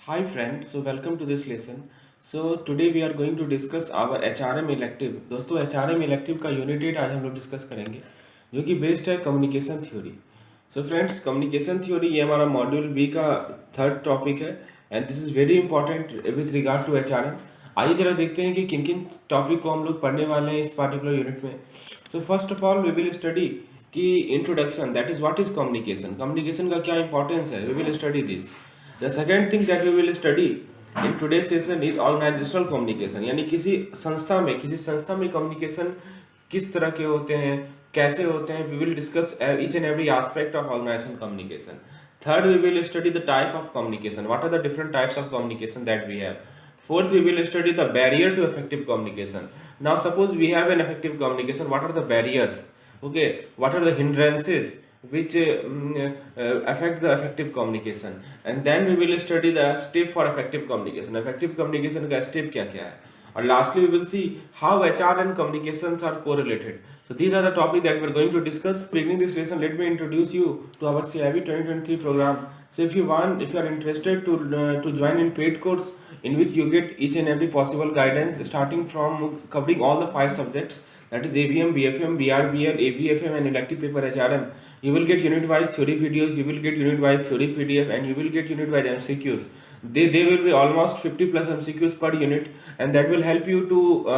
Hi friends, so welcome to this lesson. So today we are going to discuss our HRM elective. दोस्तों HRM elective का unit 8 आज हम लोग discuss करेंगे जो कि बेस्ड है communication theory. So friends, communication theory ये हमारा मॉड्यूल बी का थर्ड टॉपिक है and this is very important with regard to HRM. आइए जरा देखते हैं कि किन किन टॉपिक को हम लोग पढ़ने वाले हैं इस पार्टिकुलर यूनिट में. So first of all we will study कि introduction, that is what is communication, communication का क्या इंपॉर्टेंस है. We will study this. The second thing that we will study in today's session is organizational communication. यानी किसी संस्था में communication किस तरह के होते हैं, कैसे होते हैं. We will discuss each and every aspect of organizational communication. Third, we will study the type of communication. What are the different types of communication that we have. Fourth, we will study the barrier to effective communication. Now, suppose we have an effective communication. What are the barriers? Okay, what are the hindrances which affect the effective communication, and then we will study the step for effective communication. Effective communication का step क्या क्या है, और lastly we will see how HR and communications are correlated. So these are the topic that we are going to discuss. Beginning this lesson, let me introduce you to our CIB 2023 program. So if you are interested to join in paid course in which you get each and every possible guidance starting from covering all the 5 subjects, that is ABM, BFM, BRBL, ABFM and elective paper HRM. You will get unit wise theory videos, you will get unit wise theory PDF, and you will get unit wise MCQs. They will be almost 50 plus MCQs per unit, and that will help you to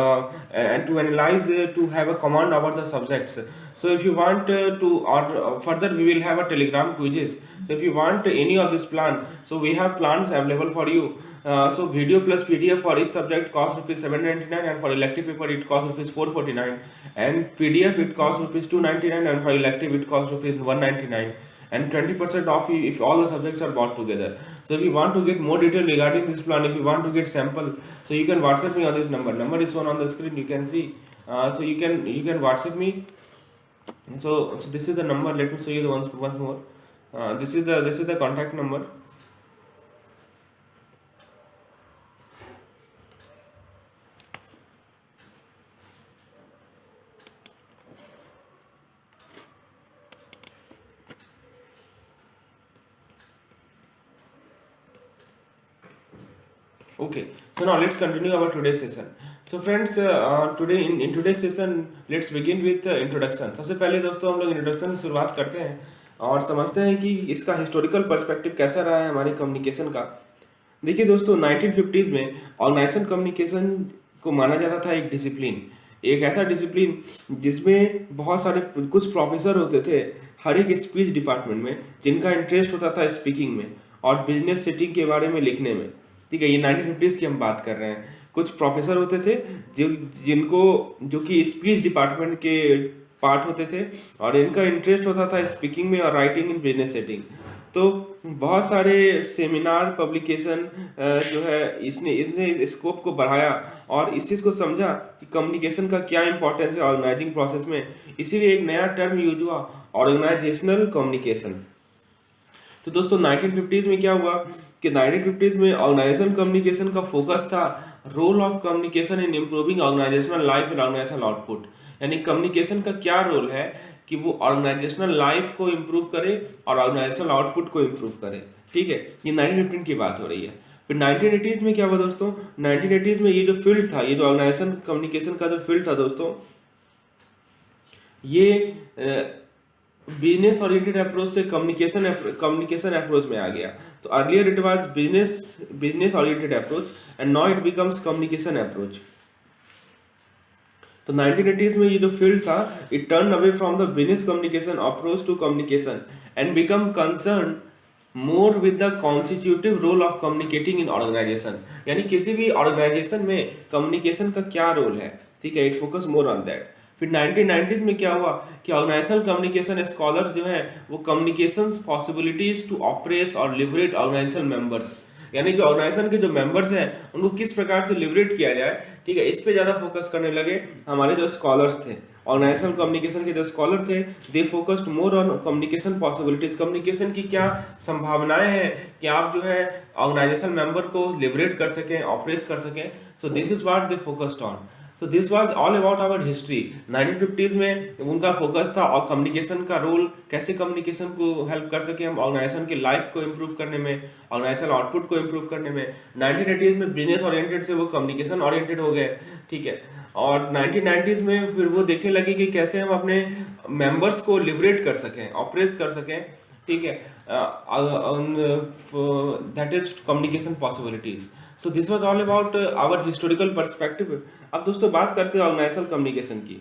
analyze, to have a command over the subjects. So if you want further, we will have a telegram quizzes. So if you want any of this plan, so we have plans available for you. So video plus PDF for each subject costs rupees 799, and for elective paper it costs rupees 449, and PDF it costs rupees 299, and for elective it costs rupees 199, and 20% off if all the subjects are bought together. So if you want to get more detail regarding this plan, if you want to get sample, so you can WhatsApp me on this number is shown on the screen, you can see. So you can WhatsApp me. So this is the number. Let me show you once more. This is the contact number. Okay, so now let's continue our today's session. So friends, today in today's session, let's begin with introduction. सबसे पहले दोस्तों हम लोग introduction से शुरुआत करते हैं और समझते हैं कि इसका हिस्टोरिकल पर्सपेक्टिव कैसा रहा है हमारे कम्युनिकेशन का. देखिए दोस्तों, 1950s में ऑर्गेनाइजेशन कम्युनिकेशन को माना जाता था एक डिसिप्लिन, एक ऐसा डिसिप्लिन जिसमें बहुत सारे कुछ प्रोफेसर होते थे हर एक स्पीच डिपार्टमेंट में, जिनका इंटरेस्ट होता था स्पीकिंग में और बिजनेस सेटिंग के बारे में लिखने में. ठीक है, ये 1950s की हम बात कर रहे हैं. कुछ प्रोफेसर होते थे जो कि स्पीच डिपार्टमेंट के पार्ट होते थे और इनका इंटरेस्ट होता था स्पीकिंग में और राइटिंग इन बिजनेस सेटिंग. तो बहुत सारे सेमिनार पब्लिकेशन जो है इसने स्कोप को बढ़ाया और इस चीज़ को समझा कि कम्युनिकेशन का क्या इंपॉर्टेंस है ऑर्गेनाइजिंग प्रोसेस में. इसीलिए एक नया टर्म यूज हुआ, ऑर्गेनाइजेशनल कम्युनिकेशन. तो दोस्तों 1950s में क्या हुआ कि 1950s में ऑर्गेनाइजेशनल कम्युनिकेशन का फोकस था role of communication in improving organisational life and organisational output. यानी कम्युनिकेशन का क्या रोल है कि वो ऑर्गेनाइजेशनल लाइफ को इम्प्रूव करे और ऑर्गेनाइजेशनल आउटपुट को इम्प्रूव करे. ठीक है, ये 1915 की बात हो रही है. फिर 1980s में क्या हुआ दोस्तों, 1980s में ये जो फील्ड था, ये जो ऑर्गेनाइजेशन कम्युनिकेशन का जो फील्ड था दोस्तों, ये बिजनेस ओरिएंटेड अप्रोच से कम्युनिकेशन अप्रोच में आ गया. तो earlier it was business oriented approach and now it becomes communication approach. तो 1980s में ये जो फील्ड था, it turn away from the business communication approach to communication and become concern more with the constitutive role of communicating in organisation. यानी किसी भी organisation में communication का क्या रोल है. ठीक है, it focus more on that. फिर 1990s में क्या हुआ कि ऑर्गेनाइजेशनल कम्युनिकेशन स्कॉलर्स जो हैं वो कम्युनिकेशंस पॉसिबिलिटीज टू ऑपरेट और लिबरेट ऑर्गेनाइजेशनल मेंबर्स, यानी जो ऑर्गेनाइजेशन के जो मेंबर्स हैं उनको किस प्रकार से लिबरेट किया जाए. ठीक है, इस पे ज़्यादा फोकस करने लगे हमारे जो स्कॉलर्स थे. ऑर्गेनाइजेशनल कम्युनिकेशन के जो स्कॉलर थे, they focused more on communication possibilities, communication की क्या संभावनाएं हैं कि आप जो है ऑर्गेनाइजेशन मेंबर को लिबरेट कर सकें, ऑपरेट कर सकें. So this is what they focused on. So this was all about our history. 1950s में उनका फोकस था और कम्युनिकेशन का रोल, कैसे कम्युनिकेशन को हेल्प कर सके हम ऑर्गेनाइजेशन की लाइफ को इम्प्रूव करने में, ऑर्गेनाइजेशन आउटपुट को इम्प्रूव करने में। 1980s में बिजनेस ओरिएंटेड से वो कम्युनिकेशन ओरिएंटेड हो गए, ठीक है। और 1990s में फिर वो देखने लगे कि कैसे हम अपने मेंबर्स को लिबरेट कर सकें, ऑपरेट कर सकें, ठीक है, that is communication possibilities. So this was all about our historical perspective. अब दोस्तों बात करते हैं ऑर्गेनाइजेशनल कम्युनिकेशन की।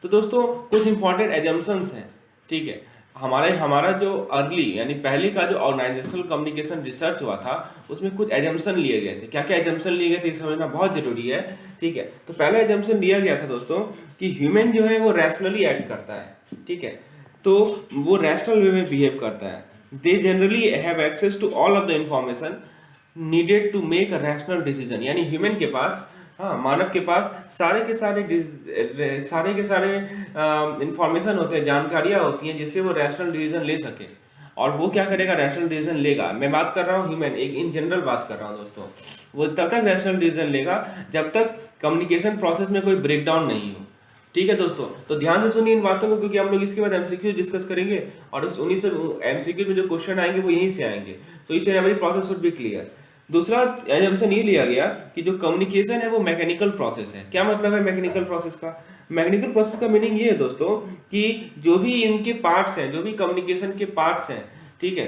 तो दोस्तों कुछ इंपॉर्टेंट एजम्पशंस हैं, ठीक है। हमारा जो अर्ली यानी पहले का जो ऑर्गेनाइजेशनल कम्युनिकेशन रिसर्च हुआ था उसमें कुछ एजम्पशन लिए गए थे। क्या क्या एजम्पशन लिए गए थे ये समझना बहुत जरूरी है, ठीक है। तो पहला एजम्पशन लिया गया था दोस्तों कि ह्यूमन जो है वो रैशनली एक्ट करता है, ठीक है। तो वो रैशनल वे में बिहेव करता है। They generally have access to all of the information needed to make a rational decision, यानी ह्यूमन के पास, हाँ, मानव के पास सारे के सारे इंफॉर्मेशन होते हैं, जानकारियां होती हैं जिससे वो रैशनल डिसीजन ले सके। और वो क्या करेगा, रैशनल डिसीजन लेगा। मैं बात कर रहा हूँ ह्यूमन, एक इन जनरल बात कर रहा हूँ दोस्तों। वो तब तक रैशनल डिसीजन लेगा जब तक कम्युनिकेशन प्रोसेस में कोई ब्रेकडाउन नहीं हो, ठीक है दोस्तों। तो ध्यान से सुनिए इन बातों को, क्योंकि हम लोग इसके बाद एमसीक्यू डिस्कस करेंगे और उस उन्हीं से एमसीक्यू में जो क्वेश्चन आएंगे वो यहीं से आएंगे। So each and every process should be clear. दूसरा एजम्पशन ये लिया गया कि जो कम्युनिकेशन है वो मैकेनिकल प्रोसेस है। क्या मतलब है मैकेनिकल प्रोसेस का? मैकेनिकल प्रोसेस का मीनिंग ये है दोस्तों कि जो भी इनके पार्ट्स हैं, जो भी कम्युनिकेशन के पार्ट्स हैं, ठीक है।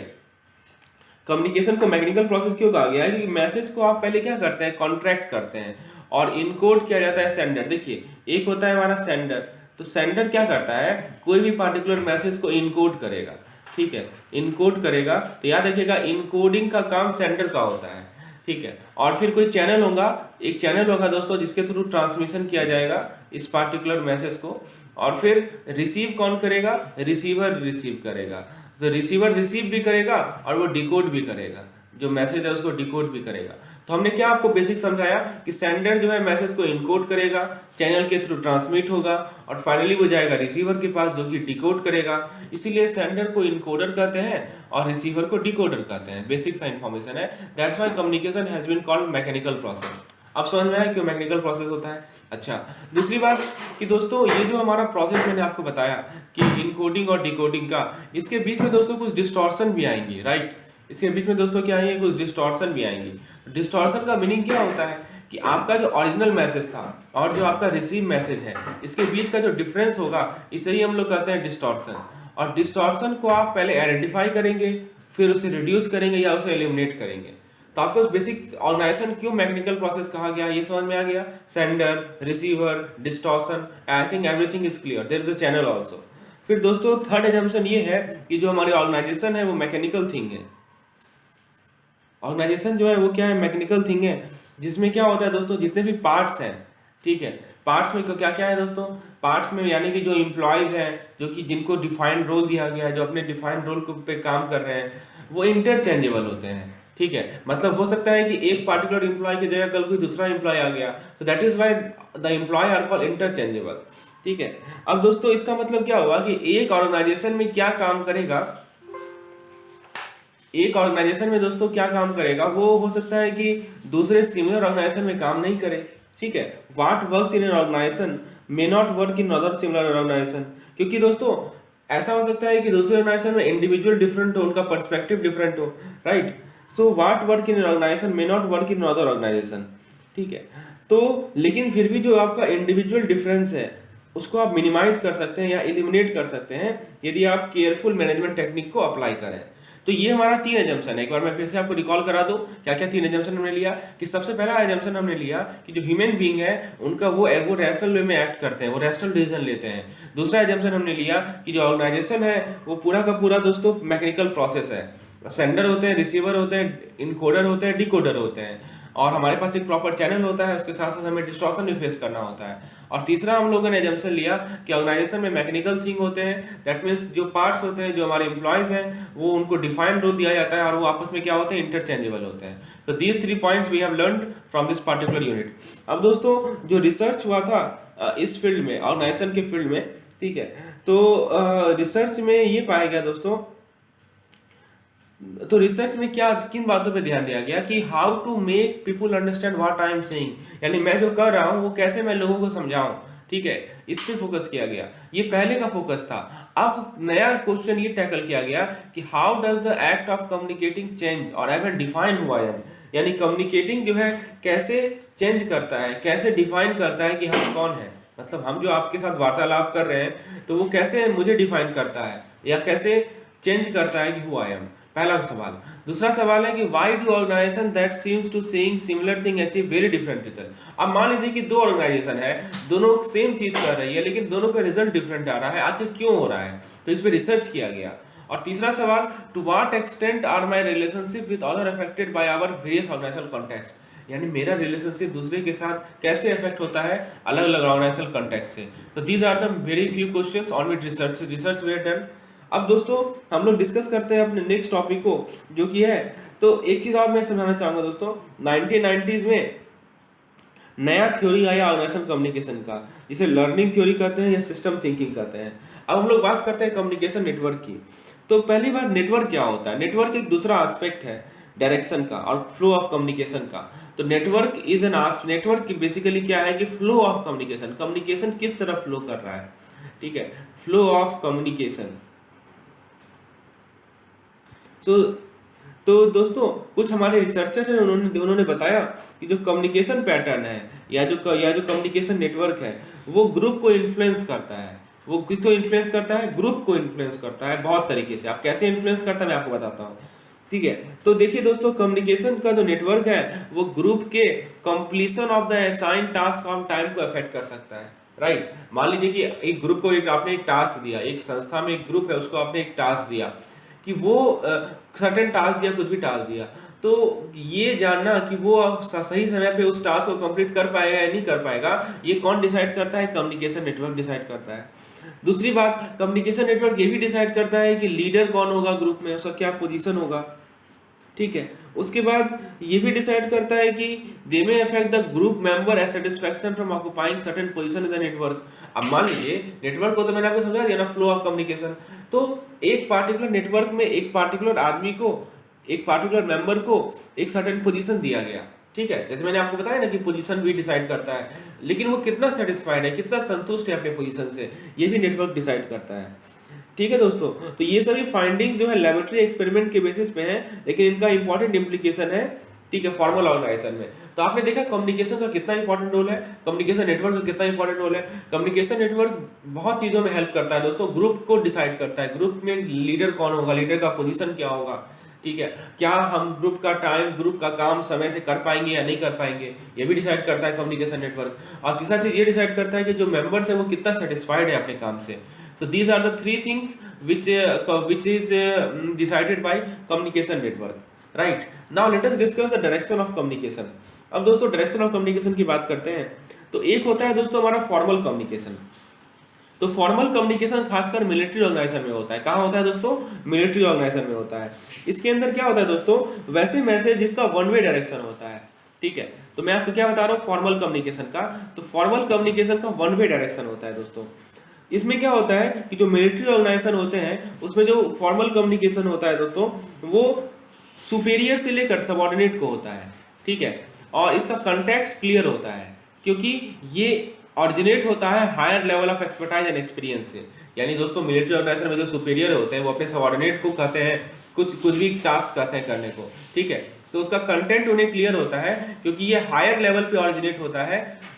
कम्युनिकेशन को मैकेनिकल प्रोसेस क्यों कहा गया है? क्योंकि मैसेज को आप पहले क्या करते हैं, कॉन्ट्रैक्ट करते हैं और इनकोड किया जाता है सेंडर। देखिए एक होता है हमारा सेंडर, तो सेंडर क्या करता है, कोई भी पार्टिकुलर मैसेज को इनकोड करेगा, ठीक है, इनकोड करेगा। तो याद रखिएगा इनकोडिंग का काम सेंडर का होता है, ठीक है। और फिर कोई चैनल होगा, एक चैनल होगा दोस्तों जिसके थ्रू ट्रांसमिशन किया जाएगा इस पार्टिकुलर मैसेज को। और फिर रिसीव कौन करेगा, रिसीवर रिसीव करेगा। तो रिसीवर रिसीव भी करेगा और वो डिकोड भी करेगा, जो मैसेज है उसको डिकोड भी करेगा। तो हमने क्या आपको बेसिक समझाया कि सेंडर जो है मैसेज को इनकोड करेगा, चैनल के थ्रू ट्रांसमिट होगा और फाइनली वो जाएगा रिसीवर के पास जो कि डिकोड करेगा। इसीलिए सेंडर को इनकोडर कहते हैं और रिसीवर को डिकोडर कहते हैं। बेसिक सा इंफॉर्मेशन है, that's why communication has been called mechanical process. अब समझ में आया क्यों मैकेनिकल प्रोसेस होता है। अच्छा, दूसरी बात कि दोस्तों ये जो हमारा प्रोसेस मैंने आपको बताया कि इनकोडिंग और डिकोडिंग का, इसके बीच में दोस्तों कुछ डिस्टॉर्शन भी आएंगी, राइट। इसके बीच में दोस्तों क्या आएंगे, कुछ डिस्टॉर्शन भी आएंगी। डिस्टॉर्शन का मीनिंग क्या होता है कि आपका जो ओरिजिनल मैसेज था और जो आपका रिसीव मैसेज है, इसके बीच का जो डिफरेंस होगा इसे ही हम लोग कहते हैं डिस्टॉर्शन। और डिस्टॉर्शन को आप पहले आइडेंटिफाई करेंगे, फिर उसे रिड्यूस करेंगे या उसे एलिमिनेट करेंगे। तो आपको बेसिक ऑर्गेनाइजेशन क्यों मैकेनिकल प्रोसेस कहा गया ये समझ में आ गया। Sender, receiver, distortion, I think everything is clear. There is a channel also. फिर दोस्तों थर्ड एजम्पशन ये है कि जो हमारी ऑर्गेनाइजेशन है वो मैकेनिकल थिंग है। ऑर्गेनाइजेशन जो है वो क्या है, मैकेनिकल थिंग है, जिसमें क्या होता है दोस्तों, जितने भी पार्ट्स हैं, ठीक है, पार्ट्स में क्या क्या है दोस्तों, पार्ट्स में यानी कि जो एम्प्लॉयज हैं, जो कि जिनको डिफाइंड रोल दिया गया है, जो अपने डिफाइंड रोल पे काम कर रहे हैं, वो इंटरचेंजेबल होते हैं, ठीक है। मतलब हो सकता है कि एक पार्टिकुलर एम्प्लॉय की जगह कल कोई दूसरा एम्प्लॉय आ गया, तो that is why the employ are called interchangeable, ठीक है। अब दोस्तों इसका मतलब क्या हुआ कि एक ऑर्गेनाइजेशन में क्या काम करेगा, एक ऑर्गेनाइजेशन में दोस्तों क्या काम करेगा, वो हो सकता है कि दूसरे सिमिलर ऑर्गेनाइजेशन में काम नहीं करे, ठीक है। What works in an organisation may not work in other similar organisation. क्योंकि दोस्तों ऐसा हो सकता है कि दूसरे ऑर्गेनाइजेशन में इंडिविजुअल डिफरेंट हो, उनका पर्सपेक्टिव डिफरेंट हो, right. So what work in organisation may not work in other organisation, ठीक है। तो लेकिन फिर भी जो आपका इंडिविजुअल डिफरेंस है उसको आप मिनिमाइज कर सकते हैं या एलिमिनेट कर सकते हैं यदि आप केयरफुल मैनेजमेंट टेक्निक को अप्लाई करें। तो ये हमारा 3 एजम्पशन है। एक बार मैं फिर से आपको रिकॉल करा दूं क्या क्या 3 एजम्पशन हमने लिया। कि सबसे पहला एजम्पशन हमने लिया कि जो ह्यूमन बीइंग है उनका वो रैशनल वे में एक्ट करते हैं, वो रैशनल डिसीजन लेते हैं। दूसरा एजम्पशन हमने लिया कि जो ऑर्गेनाइजेशन है वो पूरा का पूरा दोस्तों मैकेनिकल प्रोसेस है। सेंडर होते हैं, रिसीवर होते हैं, इनकोडर होते हैं, डिकोडर होते हैं, और हमारे पास एक प्रॉपर चैनल होता है, उसके साथ साथ हमें डिस्टॉर्शन भी फेस करना होता है। और तीसरा हम लोगों ने एजम्पशन लिया कि ऑर्गेनाइजेशन में मैकेनिकल थिंग होते हैं, दैट मीन्स जो पार्ट्स होते हैं, जो हमारे एम्प्लॉयज हैं, वो उनको डिफाइंड रोल दिया जाता है और वो आपस में क्या होते हैं, इंटरचेंजेबल होते हैं। तो these 3 points we have learned from this particular unit. अब दोस्तों जो रिसर्च हुआ था इस फील्ड में, ऑर्गेनाइजेशन के फील्ड में, ठीक है, तो रिसर्च में ये पाया गया दोस्तों तो रिसर्च में क्या किन बातों पे ध्यान दिया गया कि how to make people understand what I am saying, यानी मैं जो कर रहा हूँ वो कैसे मैं लोगों को समझाऊं, ठीक है, इस पे फोकस किया गया। ये पहले का फोकस था। अब नया क्वेश्चन ये टैकल किया गया कि how does the act of communicating change और even define who I am, यानी कम्युनिकेटिंग जो है कैसे चेंज करता है, कैसे डिफाइन करता है कि हम कौन है। मतलब हम जो आपके साथ वार्तालाप कर रहे हैं तो वो कैसे मुझे डिफाइन करता है या कैसे चेंज करता है कि हु आई एम, पहला सवाल। दूसरा सवाल है कि why do organisation that seems to saying similar thing achieve very different result. अब मान लीजिए कि दो ऑर्गेनाइजेशन है, दोनों सेम चीज कर रही है लेकिन दोनों का रिजल्ट डिफरेंट आ रहा है, आखिर क्यों हो रहा है, तो इस पे रिसर्च किया गया। और तीसरा सवाल, to what extent are my relationship with other affected by our various organisational context, यानी मेरा रिलेशनशिप दूसरे के साथ कैसे अफेक्ट होता है अलग अलग ऑर्गेनाइजेशनल कॉन्टेक्स्ट से। तो these are the very few questions on which research we have done. अब दोस्तों हम लोग डिस्कस करते हैं अपने नेक्स्ट टॉपिक को, जो कि है, तो एक चीज और मैं समझाना चाहूंगा दोस्तों, 1990s में नया थ्योरी आया ऑर्गेनाइजेशन कम्युनिकेशन का, जिसे लर्निंग थ्योरी कहते हैं या सिस्टम थिंकिंग कहते हैं। अब हम लोग बात करते हैं कम्युनिकेशन नेटवर्क की। तो पहली बात, नेटवर्क क्या होता है? नेटवर्क एक दूसरा एस्पेक्ट है डायरेक्शन का और फ्लो ऑफ कम्युनिकेशन का। तो network is an network basically क्या है कि फ्लो ऑफ कम्युनिकेशन, कम्युनिकेशन किस तरह फ्लो कर रहा है, ठीक है, फ्लो ऑफ कम्युनिकेशन। तो दोस्तों कुछ हमारे रिसर्चर हैं, उन्होंने बताया कि जो कम्युनिकेशन पैटर्न है या जो कम्युनिकेशन नेटवर्क है वो ग्रुप को इन्फ्लुएंस करता है। वो किसको इन्फ्लुएंस करता है? ग्रुप को इन्फ्लुएंस करता है बहुत तरीके से। आप कैसे इन्फ्लुएंस करता है मैं आपको बताता हूँ, ठीक है। तो देखिए दोस्तों, कम्युनिकेशन का जो नेटवर्क है वो ग्रुप के completion of the assign task on time को अफेक्ट कर सकता है, राइट। मान लीजिए कि एक ग्रुप को आपने एक टास्क दिया, एक संस्था में एक ग्रुप है उसको आपने एक टास्क दिया कि वो सर्टेन टास्क दिया, कुछ भी टास्क दिया, तो ये जानना कि वो सही समय पे उस टास्क को कंप्लीट कर पाएगा या नहीं कर पाएगा, ये कौन डिसाइड करता है? कम्युनिकेशन नेटवर्क डिसाइड करता है। दूसरी बात, कम्युनिकेशन नेटवर्क ये भी डिसाइड करता है कि लीडर कौन होगा ग्रुप में, उसका क्या पोजीशन होगा, ठीक है। उसके बाद ये भी डिसाइड करता है कि they may affect the group member as satisfaction from occupying certain position in the network. अब मान लीजिए नेटवर्क को तो मैंने आपको समझा दिया ना, फ्लो ऑफ कम्युनिकेशन। तो एक पार्टिकुलर नेटवर्क में एक पार्टिकुलर आदमी को, एक पार्टिकुलर मेंबर को एक सर्टेन पोजीशन दिया गया, ठीक है, जैसे मैंने आपको बताया ना कि पोजीशन भी डिसाइड करता है, लेकिन वो कितना सेटिस्फाइड है, कितना संतुष्ट है अपने पोजीशन से, ये भी नेटवर्क डिसाइड करता है, ठीक है दोस्तों। तो ये सभी फाइंडिंग जो है लेबोरेटरी एक्सपेरिमेंट के बेसिस पे हैं, लेकिन इनका इंपॉर्टेंट इंप्लीकेशन है, ठीक है, फॉर्मल ऑर्गेनाइजेशन में। तो आपने देखा कम्युनिकेशन का कितना इंपॉर्टेंट रोल है, कम्युनिकेशन नेटवर्क का कितना इंपॉर्टेंट रोल है। कम्युनिकेशन नेटवर्क बहुत चीजों में हेल्प करता है दोस्तों, ग्रुप को डिसाइड करता है, ग्रुप में लीडर कौन होगा, लीडर का पोजीशन क्या होगा, ठीक है, क्या हम ग्रुप का टाइम, ग्रुप का काम समय से कर पाएंगे या नहीं कर पाएंगे, ये भी डिसाइड करता है कम्युनिकेशन नेटवर्क। और तीसरा चीज ये डिसाइड करता है कि जो मेंबर्स है वो कितना सेटिस्फाइड है अपने काम से। So these are the three things which is decided by communication network, right? Now let us discuss the direction of communication. अब दोस्तों डायरेक्शन ऑफ कम्युनिकेशन की बात करते हैं। तो एक होता है दोस्तों हमारा फॉर्मल कम्युनिकेशन। तो फॉर्मल कम्युनिकेशन खासकर मिलिट्री ऑर्गेनाइजेशन में होता है। कहाँ होता है दोस्तों? मिलिट्री ऑर्गेनाइजेशन में होता है। इसके अंदर क्या होता है दोस्तों? वैसे मैसेज जिसका वन वे डायरेक्शन होता है, ठीक है। तो मैं आपको क्या बता रहा हूँ फॉर्मल कम्युनिकेशन का, तो फॉर्मल कम्युनिकेशन का वन वे डायरेक्शन होता है दोस्तों। इसमें क्या होता है कि जो मिलिट्री ऑर्गेनाइजेशन होते हैं उसमें जो फॉर्मल कम्युनिकेशन होता है दोस्तों वो सुपीरियर से लेकर सबऑर्डिनेट को होता है, ठीक है, और इसका कंटेक्स्ट क्लियर होता है क्योंकि ये ऑरिजिनेट होता है higher level of expertise and experience से। यानी दोस्तों मिलिट्री ऑर्गेनाइजेशन में जो सुपीरियर होते हैं वो अपने सबऑर्डिनेट को कहते हैं कुछ भी टास्क कहते हैं करने को, ठीक है, तो उसका कंटेंट उन्हें क्लियर होता है क्योंकि ये हायर लेवल पे ऑरिजिनेट होता है,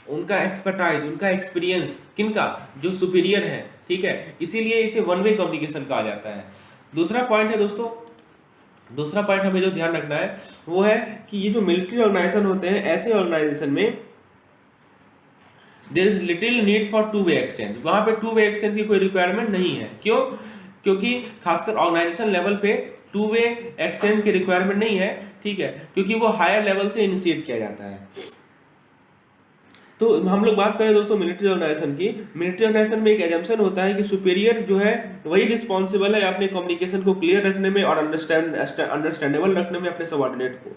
उनका एक्सपर्टाइज, उनका एक्सपीरियंस किनका? जो सुपीरियर है, ठीक है, इसीलिए इसे वन वे कम्युनिकेशन कहा जाता है। दूसरा पॉइंट है दोस्तों, दूसरा पॉइंट हमें जो ध्यान रखना है वो है कि ये जो मिलिट्री ऑर्गेनाइजेशन होते हैं ऐसे ऑर्गेनाइजेशन में there is little need for two way exchange. वहां पे टू वे एक्सचेंज की कोई रिक्वायरमेंट नहीं है। क्यों? क्योंकि खासकर ऑर्गेनाइजेशन लेवल पे टू वे एक्सचेंज की रिक्वायरमेंट नहीं है, ठीक है, क्योंकि वो हायर लेवल से इनिशिएट किया जाता है। तो हम लोग बात करें दोस्तों मिलिट्री ऑर्गेनाइजेशन की, मिलिट्री ऑर्गेनाइजेशन में एक एजम्पशन होता है कि सुपीरियर जो है वही रिस्पॉन्सिबल है अपने कम्युनिकेशन को क्लियर रखने में और अंडरस्टैंडेबल रखने में अपने सबऑर्डिनेट को।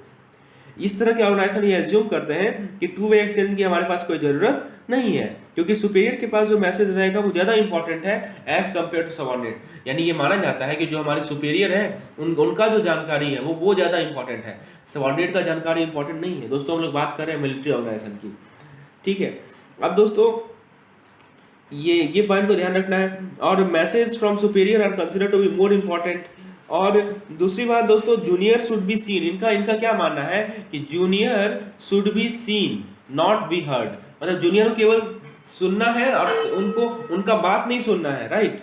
इस तरह के ऑर्गेनाइजेशन ये एज्यूम करते हैं कि टू वे एक्सचेंज की हमारे पास कोई जरूरत नहीं है, क्योंकि सुपेरियर के पास जो मैसेज रहेगा वो ज़्यादा इंपॉर्टेंट है एज कम्पेयर टू सबऑर्डिनेट। यानी ये माना जाता है कि जो हमारे सुपेरियर है उनका जो जानकारी है वो ज़्यादा इंपॉर्टेंट है, सबऑर्डिनेट का जानकारी इंपॉर्टेंट नहीं है। दोस्तों हम लोग बात कर रहे हैं मिलिट्री ऑर्गेनाइजेशन की, ठीक है। अब दोस्तों ये पॉइंट को ध्यान रखना है। और message from superior are consider to be more important. और दूसरी बात दोस्तों, जूनियर शुड बी सीन। इनका क्या मानना है कि junior should be seen not be heard, मतलब जूनियर को केवल सुनना है और उनका बात नहीं सुनना है, राइट।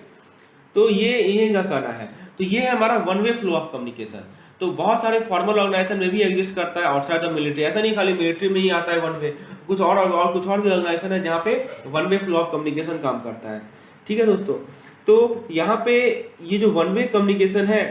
तो ये इनका कहना है। तो ये है हमारा one way flow of communication. तो बहुत सारे फॉर्मल ऑर्गेनाइजेशन में भी एग्जिस्ट करता है आउटसाइड ऑफ मिलिट्री, ऐसा नहीं खाली मिलिट्री में ही आता है वन वे, कुछ और कुछ और भी ऑर्गेनाइजेशन है जहाँ पे one way flow of communication काम करता है, ठीक है दोस्तों। तो यहाँ पे ये जो वन वे कम्युनिकेशन है,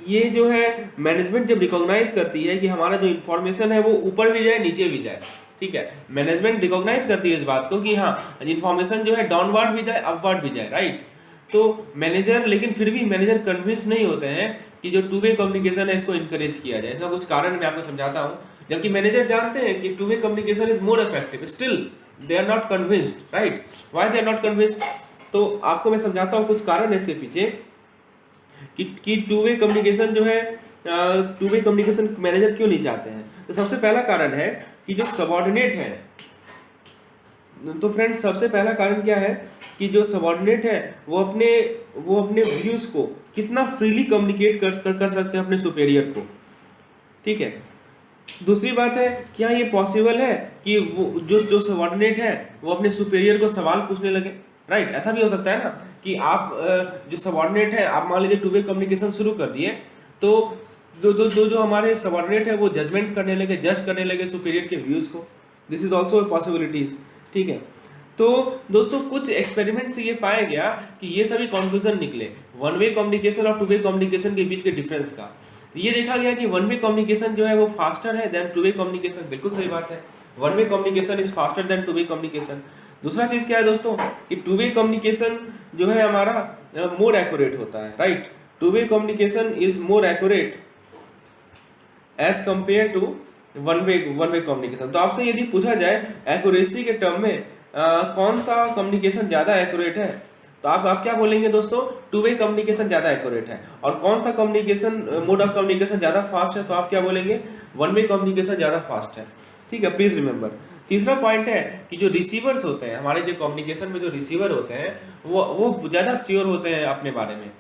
ये जो है मैनेजमेंट जब रिकॉग्नाइज करती है कि हमारा जो इन्फॉर्मेशन है वो ऊपर भी जाए नीचे भी जाए, ठीक है। मैनेजमेंट रिकॉग्नाइज करती है इस बात को कि हाँ इन्फॉर्मेशन जो है डाउनवर्ड भी जाए अपवर्ड भी जाए, राइट। तो मैनेजर, लेकिन फिर भी मैनेजर कन्विंस नहीं होते हैं कि जो टू वे कम्युनिकेशन है इसको इनकरेज किया जाए। इसका कुछ कारण मैं आपको समझाता हूँ। जबकि मैनेजर जानते हैं कि two way communication is more effective, still they are not convinced, right. Why they are not convinced? तो आपको मैं समझाता हूँ कुछ कारण है इसके पीछे कि टू वे कम्युनिकेशन जो है, टू वे कम्युनिकेशन मैनेजर क्यों नहीं चाहते हैं। तो सबसे पहला कारण है कि जो सबऑर्डिनेट है, तो फ्रेंड्स सबसे पहला कारण क्या है कि जो सबऑर्डिनेट है वो अपने व्यूज को कितना फ्रीली कम्युनिकेट कर सकते हैं अपने सुपेरियर को, ठीक है। दूसरी बात है, क्या ये पॉसिबल है कि वो जो सबऑर्डिनेट है वो अपने सुपेरियर को सवाल पूछने लगे, राइट। ऐसा भी हो सकता है ना कि आप जो सबऑर्डिनेट है, आप मान लीजिए टू वे कम्युनिकेशन शुरू कर दिए, तो जो हमारे सबऑर्डिनेट है वो जजमेंट करने लगे, जज करने लगे सुपेरियर के व्यूज को। दिस इज ऑल्सो पॉसिबिलिटीज, ठीक है। तो दोस्तों कुछ एक्सपेरिमेंट से ये पाया गया कि ये सभी कंक्लूजन निकले वन वे कम्युनिकेशन और टू वे कम्युनिकेशन के बीच के डिफरेंस का। ये देखा गया कि वन वे कम्युनिकेशन जो है वो फास्टर है देन टू वे कम्युनिकेशन। बिल्कुल सही बात है, one way communication is faster than to way communication. दूसरा चीज क्या है दोस्तों कि टू वे कम्युनिकेशन जो है हमारा मोर एक्यूरेट होता है, right. Two way communication is more accurate as compare to one way communication. तो आपसे यदि पूछा जाए एक्यूरेसी के टर्म में कौन सा कम्युनिकेशन ज्यादा एक्यूरेट है, तो आप क्या बोलेंगे दोस्तों? टू वे कम्युनिकेशन ज्यादा एक्यूरेट है। और कौन सा कम्युनिकेशन मोड ऑफ कम्युनिकेशन ज्यादा फास्ट है, तो आप क्या बोलेंगे? वन वे कम्युनिकेशन ज्यादा फास्ट है, ठीक है। Please remember. तीसरा पॉइंट है कि जो रिसीवर्स होते हैं हमारे, जो कम्युनिकेशन में जो रिसीवर होते हैं वो ज्यादा श्योर होते हैं अपने बारे में,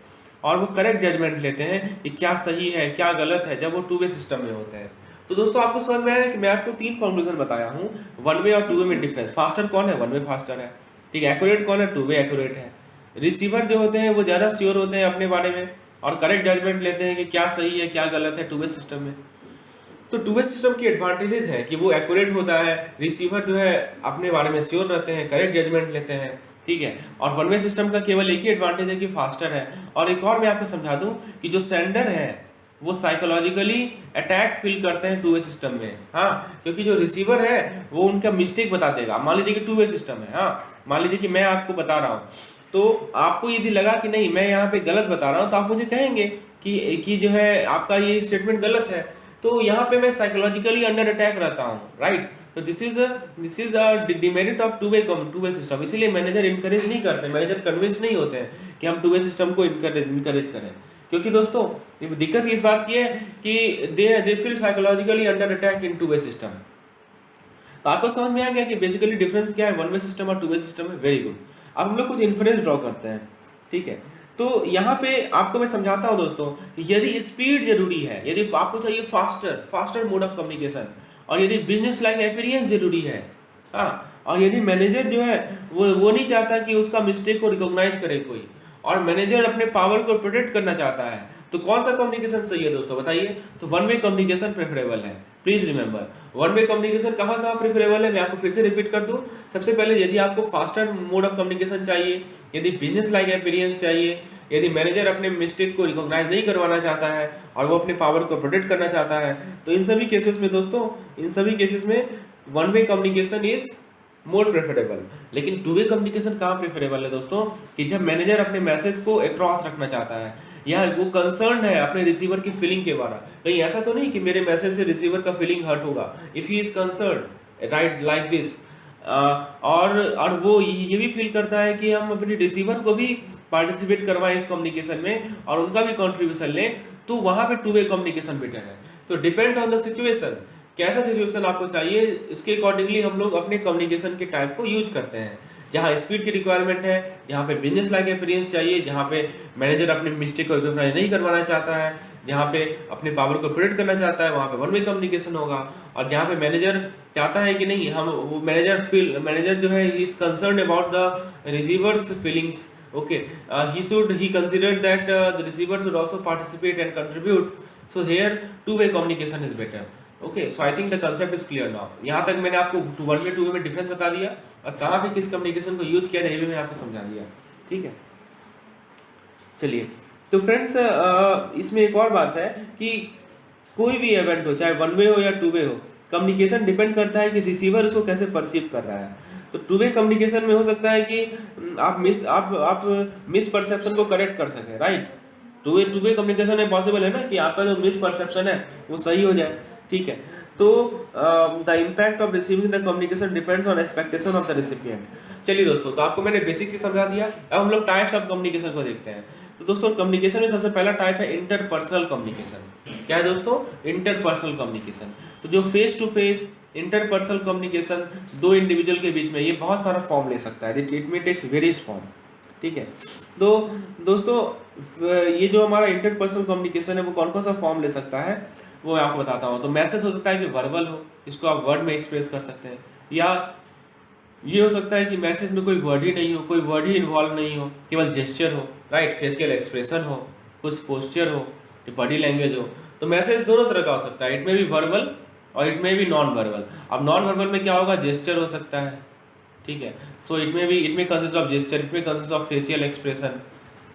और वो करेक्ट जजमेंट लेते हैं कि क्या सही है क्या गलत है जब वो टू वे सिस्टम में होते हैं। तो दोस्तों आपको समझ में आया कि मैं आपको 3 कंक्लूजन बताया हूँ वन वे और टू वे में डिफरेंस। फास्टर कौन है? वन वे फास्टर है, ठीक है। एक्यूरेट कौन है? टू वे एक्यूरेट है। रिसीवर जो होते हैं वो ज्यादा श्योर होते हैं अपने बारे में और करेक्ट जजमेंट लेते हैं कि क्या सही है क्या गलत है टू वे सिस्टम में। तो टू वे सिस्टम की एडवांटेजेस है कि वो एक्यूरेट होता है, रिसीवर जो है अपने बारे में श्योर रहते हैं, करेक्ट जजमेंट लेते हैं, ठीक है। और वन वे सिस्टम का केवल एक ही एडवांटेज है कि फास्टर है। और एक और मैं आपको समझा दूं कि जो सेंडर है वो साइकोलॉजिकली अटैक फील करते हैं टू वे सिस्टम में, हाँ, क्योंकि जो रिसीवर है वो उनका मिस्टेक बता देगा। मान लीजिए कि टू वे सिस्टम है, हाँ, मान लीजिए कि मैं आपको बता रहा हूँ, तो आपको यदि लगा कि नहीं मैं यहाँ पे गलत बता रहा हूँ, तो आप मुझे कहेंगे कि जो है आपका ये स्टेटमेंट गलत है। तो यहाँ पे मैं साइकोलॉजिकली अंडर अटैक रहता हूँ, राइट। तो this is the demerit of two way system. इसीलिए मैनेजर इनकरेज नहीं करते, मैनेजर कन्विंस नहीं होते हैं कि हम टू वे सिस्टम को इनकरेज करें, क्योंकि दोस्तों दिक्कत इस बात की है कि they feel psychologically under attack in two way system. तो आपको समझ में आ गया कि बेसिकली डिफरेंस क्या है वन वे सिस्टम और टू वे सिस्टम में। Very good. अब हम लोग कुछ इन्फ्रेंस ड्रॉ करते हैं, ठीक है। तो यहाँ पे आपको मैं समझाता हूँ दोस्तों, यदि स्पीड जरूरी है, यदि आपको चाहिए फास्टर मोड ऑफ कम्युनिकेशन, और यदि बिजनेस लाइक एक्सपीरियंस जरूरी है, हाँ, और यदि मैनेजर जो है वो नहीं चाहता कि उसका मिस्टेक को रिकॉग्नाइज करे कोई, और मैनेजर अपने पावर को प्रोटेक्ट करना चाहता है, तो कौन सा कम्युनिकेशन सही है दोस्तों बताइए? तो वन वे कम्युनिकेशन प्रेफरेबल है। Please remember, one way communication कहाँ कहाँ प्रेफरेबल है, मैं आपको फिर से रिपीट कर दूं। सबसे पहले यदि आपको फास्टर मोड ऑफ कम्युनिकेशन चाहिए, यदि बिजनेस लाइक एक्सपीरियंस चाहिए, यदि मैनेजर अपने मिस्टेक को रिकॉग्नाइज नहीं करवाना चाहता है और वो अपने पावर को प्रोटेक्ट करना चाहता है, तो इन सभी केसेस में दोस्तों, इन सभी केसेस में one way communication is more preferable. लेकिन टू वे कम्युनिकेशन कहाँ प्रेफरेबल है दोस्तों? कि जब मैनेजर अपने मैसेज को अक्रॉस रखना चाहता है या वो कंसर्न है अपने रिसीवर की फीलिंग के बारे में, कहीं ऐसा तो नहीं कि मेरे मैसेज से रिसीवर का फीलिंग हर्ट होगा। If he is concern right like this, और वो ये भी फील करता है कि हम अपने रिसीवर को भी पार्टिसिपेट करवाएं इस कम्युनिकेशन में और उनका भी कंट्रीब्यूशन लें, तो वहाँ पे टू वे कम्युनिकेशन बेटर है। तो डिपेंड ऑन द सिचुएशन, कैसा सिचुएशन आपको चाहिए, इसके अकॉर्डिंगली हम लोग अपने कम्युनिकेशन के टाइप को यूज करते हैं। जहाँ स्पीड की रिक्वायरमेंट है, जहाँ पे बिजनेस लाइक एक्सपीरियंस चाहिए, जहाँ पे मैनेजर अपने मिस्टेक को रिकॉग्नाइज नहीं करवाना चाहता है, जहाँ पे अपने पावर को प्रोटेक्ट करना चाहता है, वहाँ पे वन वे कम्युनिकेशन होगा। और जहाँ पे मैनेजर चाहता है कि नहीं, हम वो मैनेजर जो है he is concern about the receiver's feelings, okay, he considered that the receiver should also participate and contribute, so here two way communication is better. Okay, so I think the concept is clear now. यहाँ तक मैंने आपको one way two way में difference बता दिया और कहाँ पे किस कम्युनिकेशन को यूज किया जाए ये भी मैंने आपको समझा दिया। ठीक है, चलिए। तो फ्रेंड्स इसमें एक और बात है कि कोई भी इवेंट हो, चाहे वन वे हो या टू वे हो, कम्युनिकेशन डिपेंड करता है कि रिसीवर उसको कैसे परसीव कर रहा है। तो टू वे कम्युनिकेशन में हो सकता है कि आप मिस परसेप्शन को करेक्ट कर सकें, राइट। टू वे कम्युनिकेशन में पॉसिबल है ना कि आपका जो मिस परसेप्शन है वो सही हो जाए। ठीक है, तो the impact of receiving the communication depends on expectation of the recipient. चलिए दोस्तों, तो आपको मैंने बेसिक से समझा दिया। अब हम लोग टाइप्स ऑफ कम्युनिकेशन को देखते हैं। तो दोस्तों कम्युनिकेशन में सबसे पहला टाइप है इंटरपर्सनल कम्युनिकेशन। क्या है दोस्तों? Interpersonal communication. तो जो face to face interpersonal communication दो इंडिविजुअल के बीच में, ये बहुत सारा फॉर्म ले सकता है, इट में टेक्स वेरियस फॉर्म। ठीक है, तो दोस्तों ये जो हमारा इंटरपर्सनल कम्युनिकेशन है वो कौन कौन सा फॉर्म ले सकता है वो मैं आपको बताता हूँ। तो मैसेज हो सकता है कि वर्बल हो, इसको आप वर्ड में एक्सप्रेस कर सकते हैं, या ये हो सकता है कि मैसेज में कोई वर्ड ही नहीं हो, कोई वर्ड ही इन्वॉल्व नहीं हो, केवल जेस्चर हो, राइट, फेशियल एक्सप्रेशन हो, कुछ पोस्चर हो, बॉडी लैंग्वेज हो। तो मैसेज दोनों तरह का हो सकता है, इट में भी वर्बल और इट में भी नॉन वर्बल। अब नॉन वर्बल में क्या होगा? जेस्चर हो सकता है। ठीक है, सो इट में कंसिस्ट ऑफ जेस्चर, इट में consist of facial expression.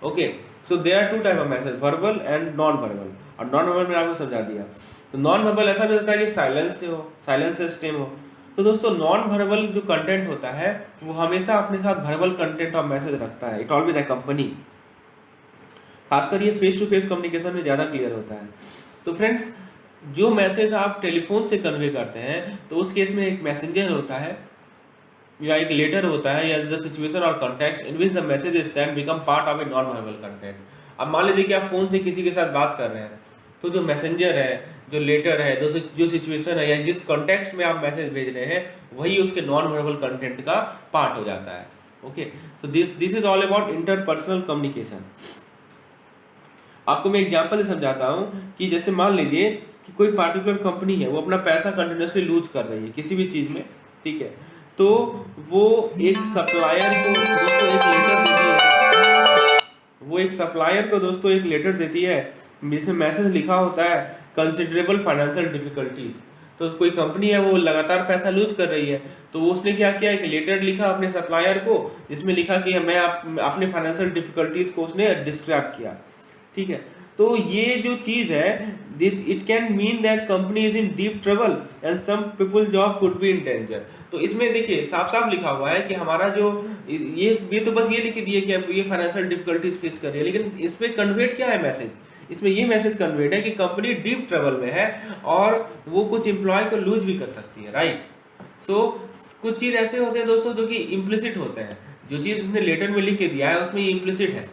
Okay, so there are two type of message, verbal and non verbal. और नॉन वर्बल में आपको समझा दिया। तो नॉन वर्बल ऐसा भी होता है कि साइलेंस से हो, साइलेंस से स्टेम हो। तो दोस्तों नॉन वर्बल जो कंटेंट होता है वो हमेशा अपने साथ वर्बल कंटेंट ऑफ मैसेज रखता है, इट ऑलवेज अकम्पनी। खासकर ये फेस टू फेस कम्युनिकेशन में ज़्यादा क्लियर होता है। तो फ्रेंड्स जो मैसेज आप टेलीफोन से कन्वे करते हैं तो उस केस में एक मैसेंजर होता है या एक लेटर होता है, या द सिचुएशन और context in which the message is send become part of a non verbal content. अब मान लीजिए कि आप फोन से किसी के साथ बात कर रहे हैं, तो जो मैसेंजर है, जो लेटर है, जो सिचुएशन है या जिस कॉन्टेक्स्ट में आप मैसेज भेज रहे हैं वही उसके नॉन वर्बल कंटेंट का पार्ट हो जाता है। Okay, so this is all about interpersonal communication. आपको मैं एग्जांपल से समझाता हूँ कि जैसे मान लीजिए कि कोई पार्टिकुलर कंपनी है, वो अपना पैसा कंटिन्यूसली लूज कर रही है किसी भी चीज़ में। ठीक है, तो वो एक सप्लायर को दोस्तों एक लेटर देती है, वो एक सप्लायर को दोस्तों एक लेटर देती है जिसमें मैसेज लिखा होता है कंसिडरेबल फाइनेंशियल डिफिकल्टीज। तो कोई कंपनी है वो लगातार पैसा लूज कर रही है, तो वो उसने क्या किया, एक लेटर लिखा अपने सप्लायर को जिसमें लिखा कि मैं अपने फाइनेंशियल डिफिकल्टीज को उसने डिस्क्राइब किया। ठीक है, तो ये जो चीज़ है it can mean that company is in deep trouble and some people job could be in danger. तो इसमें देखिए साफ साफ लिखा हुआ है कि हमारा जो ये तो बस ये लिख दिए कि अब ये फाइनेंशियल डिफिकल्टीज फेस कर रही है, लेकिन इसमें कन्वेट क्या है मैसेज? इसमें ये मैसेज कन्वेट है कि कंपनी डीप ट्रबल में है और वो कुछ एम्प्लॉय को लूज भी कर सकती है, राइट। सो कुछ चीज़ ऐसे होते हैं दोस्तों जो कि इम्प्लिसिट होते हैं, जो चीज़ उसने लेटर में लिख के दिया है उसमें ये इम्प्लिसिट है।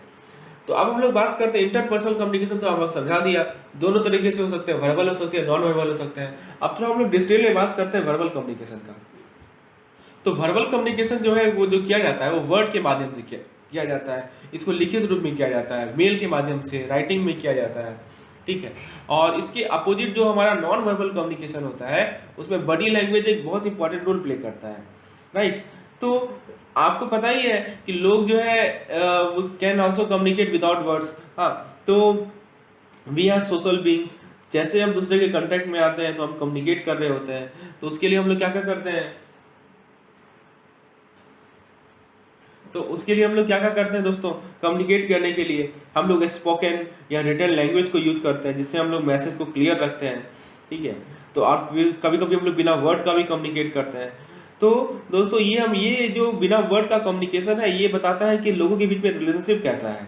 तो अब हम लोग बात करते हैं इंटरपर्सनल कम्युनिकेशन। तो हम लोग समझा दिया, दोनों तरीके से हो सकते हैं, वर्बल हो सकते हैं, नॉन वर्बल हो सकते हैं। अब थोड़ा हम लोग डिटेल में बात करते हैं वर्बल कम्युनिकेशन का। तो वर्बल कम्युनिकेशन जो है वो जो किया जाता है वो वर्ड के माध्यम से किया जाता है, इसको लिखित रूप में किया जाता है, मेल के माध्यम से, राइटिंग में किया जाता है। ठीक है, और इसके अपोजिट जो हमारा नॉन वर्बल कम्युनिकेशन होता है उसमें बॉडी लैंग्वेज एक बहुत इंपॉर्टेंट रोल प्ले करता है, राइट। तो आपको पता ही है कि लोग जो है can also communicate without words. हाँ, तो वी आर सोशल बींग्स, जैसे हम दूसरे के कांटेक्ट में आते हैं तो हम कम्युनिकेट कर रहे होते हैं। तो उसके लिए हम लोग क्या क्या करते हैं, तो उसके लिए हम लोग क्या क्या करते हैं दोस्तों, कम्युनिकेट करने के लिए हम लोग स्पोकन या रिटन लैंग्वेज को यूज करते हैं जिससे हम लोग मैसेज को क्लियर रखते हैं। ठीक है, तो आप कभी कभी हम लोग बिना वर्ड का भी कम्युनिकेट करते हैं। तो दोस्तों ये जो बिना वर्ड का कम्युनिकेशन है ये बताता है कि लोगों के बीच में रिलेशनशिप कैसा है।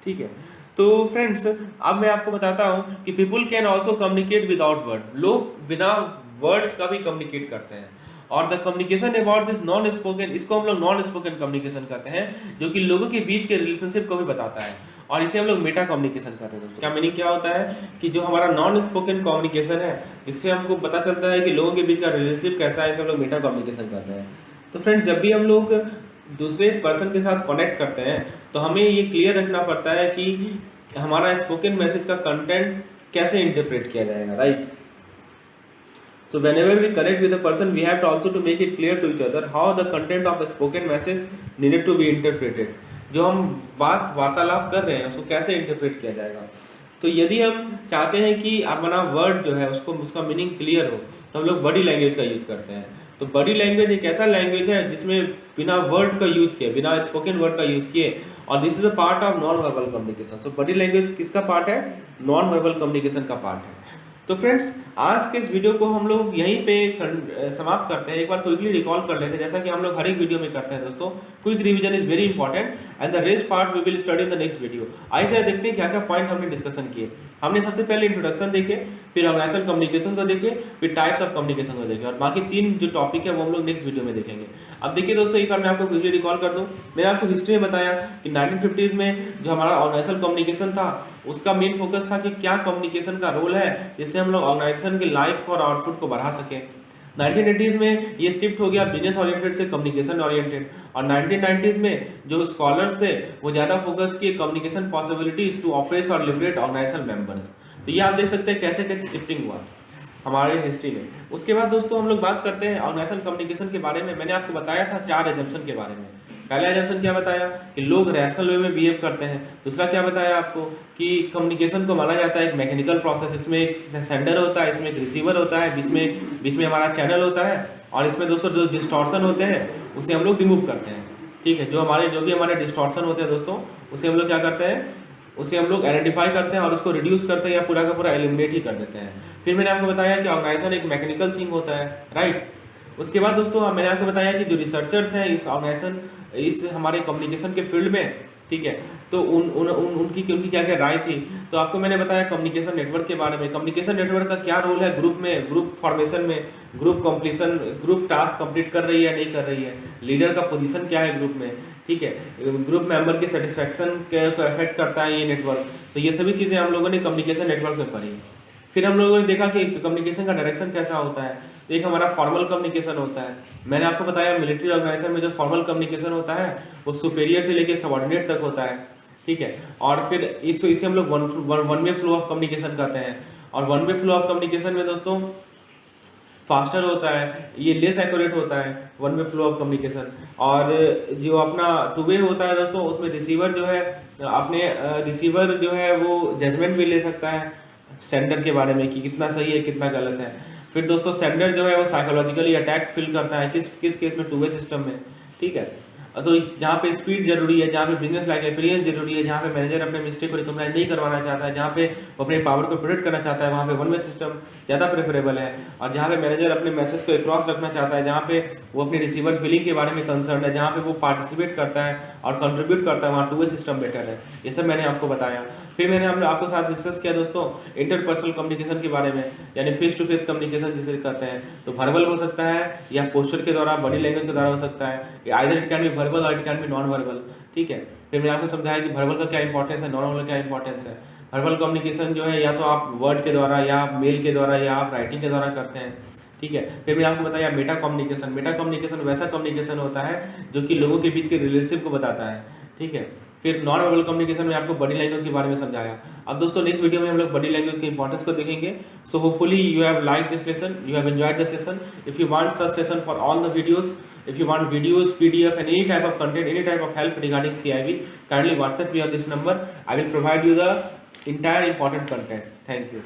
ठीक है, तो फ्रेंड्स अब मैं आपको बताता हूँ कि people can also communicate without word. लोग बिना वर्ड्स का भी कम्युनिकेट करते हैं। और the communication about this non spoken, इसको हम लोग नॉन स्पोकन कम्युनिकेशन कहते हैं, जो कि लोगों के बीच के रिलेशनशिप को भी बताता है, और इसे हम लोग मेटा कम्युनिकेशन कहते हैं। दोस्तों क्या मीनिंग क्या होता है कि जो हमारा नॉन स्पोकन कम्युनिकेशन है, इससे हमको पता चलता है कि लोगों के बीच का रिलेशनशिप कैसा है, इसे हम लोग मेटा कम्युनिकेशन कहते हैं। तो फ्रेंड्स, जब भी हम लोग दूसरे पर्सन के साथ कनेक्ट करते हैं तो हमें ये क्लियर रखना पड़ता है कि हमारा स्पोकन मैसेज का कंटेंट कैसे इंटरप्रेट किया जाएगा, right. So whenever we connect with a person, we have to also to make it clear to each other how the content of a spoken message needed to be interpreted. जो हम वार्तालाप कर रहे हैं उसको कैसे इंटरप्रेट किया जाएगा। तो यदि हम चाहते हैं कि अपना वर्ड जो है उसको उसका मीनिंग क्लियर हो, तो हम लोग बॉडी लैंग्वेज का यूज करते हैं। तो बॉडी लैंग्वेज एक ऐसा लैंग्वेज है जिसमें बिना वर्ड का यूज किए, बिना स्पोकन वर्ड का यूज किए, और this is a part of non verbal communication. तो बॉडी लैंग्वेज किसका पार्ट है? नॉन वर्बल कम्युनिकेशन का पार्ट है। तो फ्रेंड्स, आज के इस वीडियो को हम लोग यहीं पे समाप्त करते हैं। एक बार क्विकली रिकॉल कर लेते हैं, जैसा कि हम लोग हर एक वीडियो में करते हैं दोस्तों। Quick revision is very important and the rest part we will study in the next video. आइए देखते हैं क्या क्या पॉइंट हमने डिस्कशन किए। हमने सबसे पहले इंट्रोडक्शन देखे, फिर ऑर्गेनाइजेशनल कम्युनिकेशन को देखे, फिर टाइप्स ऑफ कम्युनिकेशन को देखे, और बाकी 3 जो टॉपिक है वो हम लोग नेक्स्ट वीडियो में देखेंगे। अब देखिए दोस्तों, एक बार मैं आपको क्विकली रिकॉल कर दूं। मैंने आपको हिस्ट्री में बताया कि 1950s में जो हमारा ऑर्गेनाइजेशनल कम्युनिकेशन था उसका मेन फोकस था कि क्या कम्युनिकेशन का रोल है जिससे हम लोग ऑर्गेनाइजेशन की लाइफ और आउटपुट को बढ़ा सकें। 1980s में ये शिफ्ट हो गया बिजनेस ओरिएंटेड से कम्युनिकेशन ओरिएंटेड, और 1990s में जो स्कॉलर्स थे वो ज़्यादा फोकस किए कम्युनिकेशन पॉसिबिलिटीज टू ऑपरेट और लिबरेट ऑर्गेनाइजेशन मेंबर्स। तो ये आप देख सकते हैं कैसे कैसे शिफ्टिंग हुआ हमारे हिस्ट्री में। उसके बाद दोस्तों हम लोग बात करते हैं ऑर्गेनाइजेशनल कम्युनिकेशन के बारे में। मैंने आपको बताया था 4 एजम्पशन के बारे में। पहला एजम्पशन क्या बताया कि लोग रैशनल वे में बिहेव करते हैं। दूसरा क्या बताया आपको कि कम्युनिकेशन को माना जाता है एक मैकेनिकल प्रोसेस, इसमें एक सेंडर होता है, इसमें एक रिसीवर होता है, बीच में हमारा चैनल होता है, और इसमें दोस्तों जो डिस्टॉर्शन होते हैं उसे हम लोग रिमूव करते हैं। ठीक है, जो भी हमारे डिस्टॉर्शन होते हैं दोस्तों, उसे हम लोग क्या करते हैं, उसे हम लोग आइडेंटिफाई करते हैं और उसको रिड्यूस करते हैं या पूरा का पूरा एलिमिनेट ही कर देते हैं। फिर मैंने आपको बताया कि ऑर्गेनाइजेशन एक मैकेनिकल थिंग होता है, राइट। उसके बाद दोस्तों मैंने आपको बताया कि जो रिसर्चर्स हैं इस ऑर्गेनाइजेशन, इस हमारे कम्युनिकेशन के फील्ड में, ठीक है, तो उनकी क्या क्या राय थी। तो आपको मैंने बताया कम्युनिकेशन नेटवर्क के बारे में। कम्युनिकेशन नेटवर्क का क्या रोल है ग्रुप में, ग्रुप फॉर्मेशन में, group completion, group task complete कर रही है नहीं कर रही है, लीडर का पोजीशन क्या है ग्रुप में, ठीक है, ग्रुप मेंबर के सेटिस्फैक्शन को अफेक्ट करता है ये नेटवर्क। तो ये सभी चीज़ें हम लोगों ने कम्युनिकेशन नेटवर्क में पढ़ी। फिर हम लोगों ने देखा कि कम्युनिकेशन का डायरेक्शन कैसा होता है। एक हमारा फॉर्मल कम्युनिकेशन होता है। मैंने आपको बताया मिलिट्री ऑर्गेनाइजेशन में जो फॉर्मल कम्युनिकेशन होता है वो सुपीरियर से लेके सबऑर्डिनेट तक होता है, ठीक है। और फिर इसे हम लोग one way flow of communication कहते हैं। और one way flow of communication में दोस्तों फास्टर होता है, ये लेस एक्यूरेट होता है one way flow of communication. और जो अपना टू वे होता है दोस्तों, उसमें रिसीवर जो है अपने रिसीवर जो है वो जजमेंट भी ले सकता है सेंडर के बारे में कि कितना सही है कितना गलत है। फिर दोस्तों सेंडर जो है वो साइकोलॉजिकली अटैक फील करता है किस केस में, टू वे सिस्टम में, ठीक है। तो जहाँ पे स्पीड जरूरी है, जहाँ पे बिजनेस लाइक एक्सपीरियंस जरूरी है, जहाँ पे मैनेजर अपने मिस्टेक को रिकॉग्नाइज नहीं करवाना चाहता है, जहाँ पे वो अपने पावर को प्रोटेक्ट करना चाहता है, वहाँ पे वन वे सिस्टम ज़्यादा प्रेफरेबल है। और जहाँ पे मैनेजर अपने मैसेज को क्रॉस रखना चाहता है, जहाँ पे वो अपनी रिसीवर फीलिंग के बारे में कंसर्न है, जहाँ पे वो पार्टिसिपेट करता है और कंट्रीब्यूट करता है, वहाँ टू वे सिस्टम बेटर है। ये सब मैंने आपको बताया। फिर मैंने आपको साथ डिस्कस किया दोस्तों इंटरपर्सनल कम्युनिकेशन के बारे में, यानी फेस टू फेस कम्युनिकेशन जिसे करते हैं। तो वर्बल हो सकता है या पोस्चर के द्वारा, बॉडी लैंग्वेज के द्वारा हो सकता है, either it can be verbal or it can be non verbal, ठीक है। फिर मैंने आपको समझाया कि वर्बल का क्या इंपॉर्टेंस है, नॉन वर्बल का क्या इंपॉर्टेंस है। वर्बल कम्युनिकेशन जो है या तो आप वर्ड के द्वारा या आप मेल के द्वारा या आप राइटिंग के द्वारा करते हैं, ठीक है। फिर मैंने आपको बताया मेटा कम्युनिकेशन। मेटा कम्युनिकेशन वैसा कम्युनिकेशन होता है जो कि लोगों के बीच के रिलेशनशिप को बताता है, ठीक है। फिर नॉन वर्बल कम्युनिकेशन में आपको बॉडी लैंग्वेज के बारे में समझाया। अब दोस्तों नेक्स्ट वीडियो में हम लोग बॉडी लैंग्वेज की इंपॉर्टेंस को देखेंगे। So hopefully you have like this lesson, you have enjoyed the session. If you want such session for all the videos, if you want videos, PDF and any type of content, any type of help regarding CIV, kindly WhatsApp me on this number. I will provide you the entire important content. Thank you.